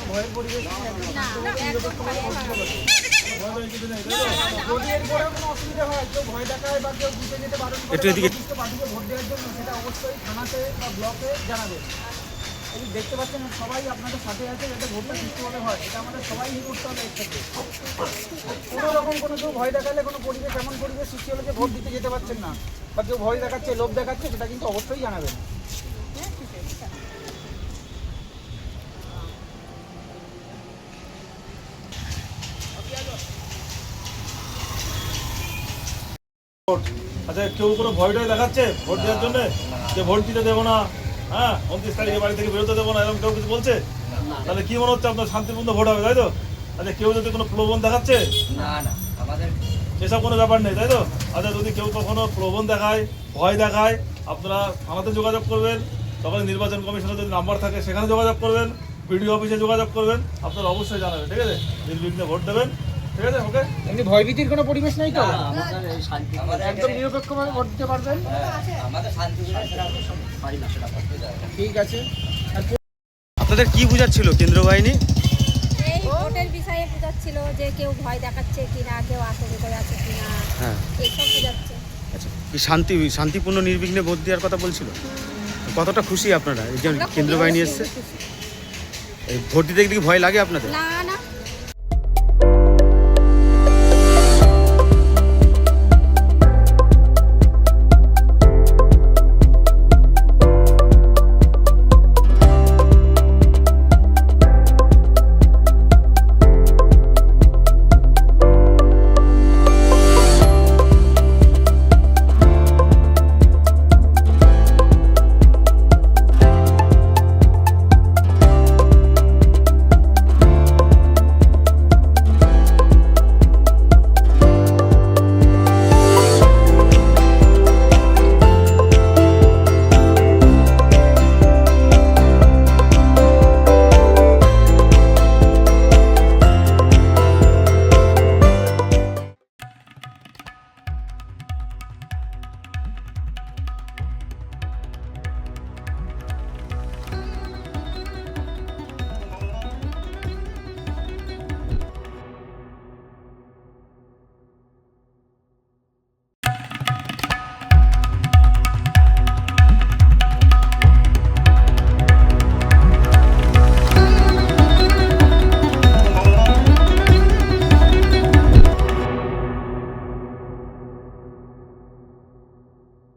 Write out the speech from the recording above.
ভয়ের পরিবেশ নেই, যদি এরপরেও কোনো অসুবিধা হয়, কেউ ভয় দেখায় বা কেউ বুঝে যেতে বারণ করে নির্দিষ্ট পার্টিকে ভোট দেওয়ার জন্য, সেটা অবশ্যই থানাতে বা ব্লকে জানাবে। এই দেখতে পাচ্ছেন সবাই আপনাদের সাথে আছে, যাতে ভোটটা সুষ্ঠুভাবে হয়, এটা আমাদের সবাই করতে হবে একসাথে। কোনো রকম কোনো কেউ ভয় দেখালে, কোনো পরিবেশ এমন পরিবেশ সৃষ্টি হলে যে ভোট দিতে যেতে পারছেন না বা কেউ ভয় দেখাচ্ছে, লোভ দেখাচ্ছে, সেটা কিন্তু অবশ্যই জানাবেন। আচ্ছা, কেউ কোনো ভয়টাই দেখাচ্ছে ভোট দেওয়ার জন্য, যে ভোট দিতে দেবো না, হ্যাঁ 29 তারিখে বাড়ি থেকে বেরোতে দেবো না, এরকম কেউ কিছু বলছে? তাহলে কি মনে হচ্ছে আপনার শান্তিপূর্ণ ভোট হবে, তাই তো? আচ্ছা, কেউ যদি কোনো প্রলোভন দেখাচ্ছে? না না, আমাদের এসব কোনো ব্যাপার নেই, তাই তো? আচ্ছা, যদি কেউ কখনো প্রলোভন দেখায়, ভয় দেখায়, আপনারা থানাতে যোগাযোগ করবেন, তখন নির্বাচন কমিশনের যদি নাম্বার থাকে সেখানে যোগাযোগ করবেন, বিডিও অফিসে যোগাযোগ করবেন, আপনারা অবশ্যই জানাবেন, ঠিক আছে? নির্বিঘ্নে ভোট দেবেন, ঠিক আছে? ওকে। এমনি ভয়ভীতির কোনো পরিবেশ নেই তো? আমাদের এই শান্তি, একদম নিরপেক্ষভাবে ভোট দিতে পারবেন। আমাদের শান্তি সেটা পারি না, সেটা করতে যায়। ঠিক আছে। আপনাদের কি বুঝাচ্ছিল কেন্দ্র বাহিনী? এই ভোটের বিষয়ে বোঝাচ্ছিল যে কেউ ভয় দেখাচ্ছে কিনা, কেউ আতঙ্ক করে আছে কিনা, হ্যাঁ, এইসব বোঝাচ্ছে। আচ্ছা, কি শান্তিপূর্ণ নির্বিঘ্নে ভোট দেওয়ার কথা বলছিল? কতটা খুশি আপনারা এই যে আমরা কেন্দ্র খুবই বাহিনী খুশি, এসছে? খুশি। এই ভোট দিতে গিয়ে কি ভয় লাগে আপনাদের? না